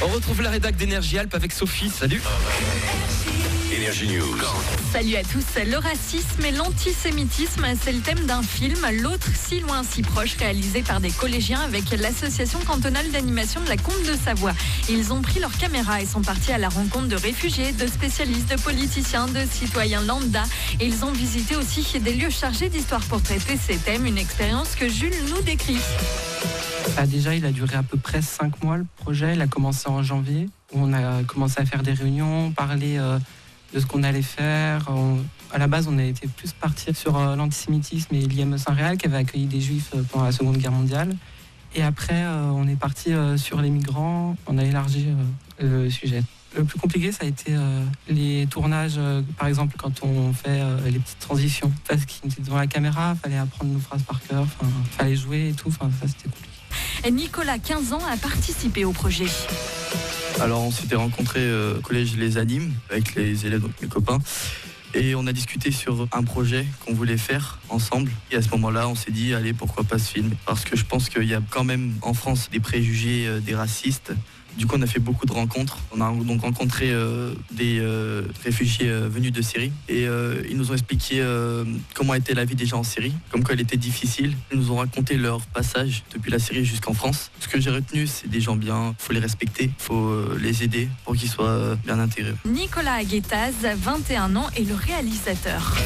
On retrouve la rédac d'Énergie Alpes avec Sophie. Salut. Énergie News. Salut à tous. Le racisme et l'antisémitisme, c'est le thème d'un film, L'autre si loin si proche, réalisé par des collégiens avec l'association cantonale d'animation de la Combe de Savoie. Ils ont pris leurs caméras et sont partis à la rencontre de réfugiés, de spécialistes, de politiciens, de citoyens lambda. Et ils ont visité aussi des lieux chargés d'histoire pour traiter ces thèmes, une expérience que Jules nous décrit. Déjà, il a duré à peu près 5 mois le projet. Il a commencé en janvier, où on a commencé à faire des réunions, parler de ce qu'on allait faire. À la base, on a été plus parti sur l'antisémitisme et l'IME Saint-Réal qui avait accueilli des juifs pendant la Seconde Guerre mondiale. Et après, on est parti sur les migrants. On a élargi le sujet. Le plus compliqué, ça a été les tournages, par exemple, quand on fait les petites transitions. Parce qu'il était devant la caméra, il fallait apprendre nos phrases par cœur, il fallait jouer et tout, ça c'était compliqué. Nicolas, 15 ans, a participé au projet. Alors on s'était rencontrés au collège Les Animes avec les élèves, donc mes copains. Et on a discuté sur un projet qu'on voulait faire ensemble. Et à ce moment-là, on s'est dit, allez, pourquoi pas ce film ? Parce que je pense qu'il y a quand même en France des préjugés, des racistes. Du coup, on a fait beaucoup de rencontres. On a donc rencontré des réfugiés venus de Syrie. Et ils nous ont expliqué comment était la vie des gens en Syrie, comme quoi elle était difficile. Ils nous ont raconté leur passage depuis la Syrie jusqu'en France. Ce que j'ai retenu, c'est des gens bien, il faut les respecter, il faut les aider pour qu'ils soient bien intégrés. Nicolas Aguetaz, 21 ans, est le réalisateur.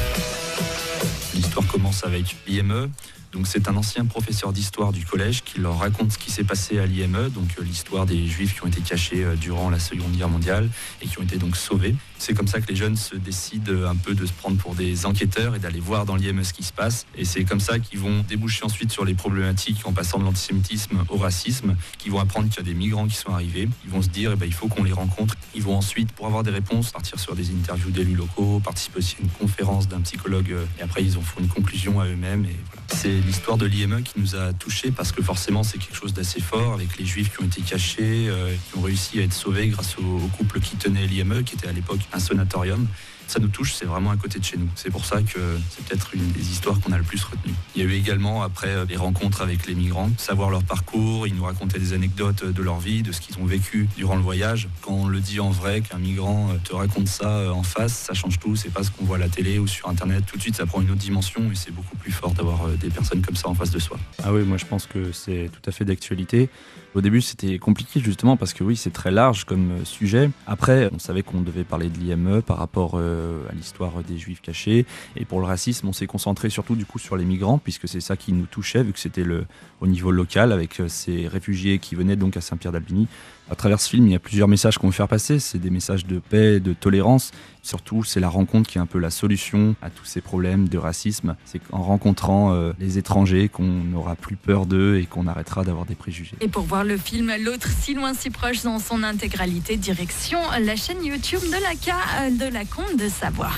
L'histoire commence avec l'IME. Donc c'est un ancien professeur d'histoire du collège qui leur raconte ce qui s'est passé à l'IME, donc l'histoire des juifs qui ont été cachés durant la Seconde Guerre mondiale et qui ont été donc sauvés. C'est comme ça que les jeunes se décident un peu de se prendre pour des enquêteurs et d'aller voir dans l'IME ce qui se passe. Et c'est comme ça qu'ils vont déboucher ensuite sur les problématiques en passant de l'antisémitisme au racisme, qu'ils vont apprendre qu'il y a des migrants qui sont arrivés. Ils vont se dire il faut qu'on les rencontre. Ils vont ensuite, pour avoir des réponses, partir sur des interviews d'élus locaux, participer aussi à une conférence d'un psychologue et après ils en font une conclusion à eux-mêmes. Et voilà. C'est l'histoire de l'IME qui nous a touchés parce que forcément c'est quelque chose d'assez fort avec les juifs qui ont été cachés, qui ont réussi à être sauvés grâce au couple qui tenait l'IME, qui était à l'époque un sanatorium. Ça nous touche, c'est vraiment à côté de chez nous. C'est pour ça que c'est peut-être une des histoires qu'on a le plus retenues. Il y a eu également après des rencontres avec les migrants, savoir leur parcours, ils nous racontaient des anecdotes de leur vie, de ce qu'ils ont vécu durant le voyage. Quand on le dit en vrai, qu'un migrant te raconte ça en face, ça change tout, c'est pas ce qu'on voit à la télé ou sur internet. Tout de suite ça prend une autre dimension et c'est beaucoup plus fort d'avoir des personnes comme ça en face de soi. Ah oui, moi je pense que c'est tout à fait d'actualité. Au début c'était compliqué justement parce que oui c'est très large comme sujet. Après on savait qu'on devait parler de l'IME par rapport à l'histoire des juifs cachés et pour le racisme on s'est concentré surtout du coup sur les migrants puisque c'est ça qui nous touchait vu que c'était au niveau local avec ces réfugiés qui venaient donc à Saint-Pierre-d'Albigny. À travers ce film il y a plusieurs messages qu'on veut faire passer, c'est des messages de paix, de tolérance. Surtout c'est la rencontre qui est un peu la solution à tous ces problèmes de racisme. C'est qu'en rencontrant les étrangers qu'on n'aura plus peur d'eux et qu'on arrêtera d'avoir des préjugés. Et pour voir le film L'autre si loin si proche dans son intégralité, direction la chaîne YouTube de la Combe de Savoie.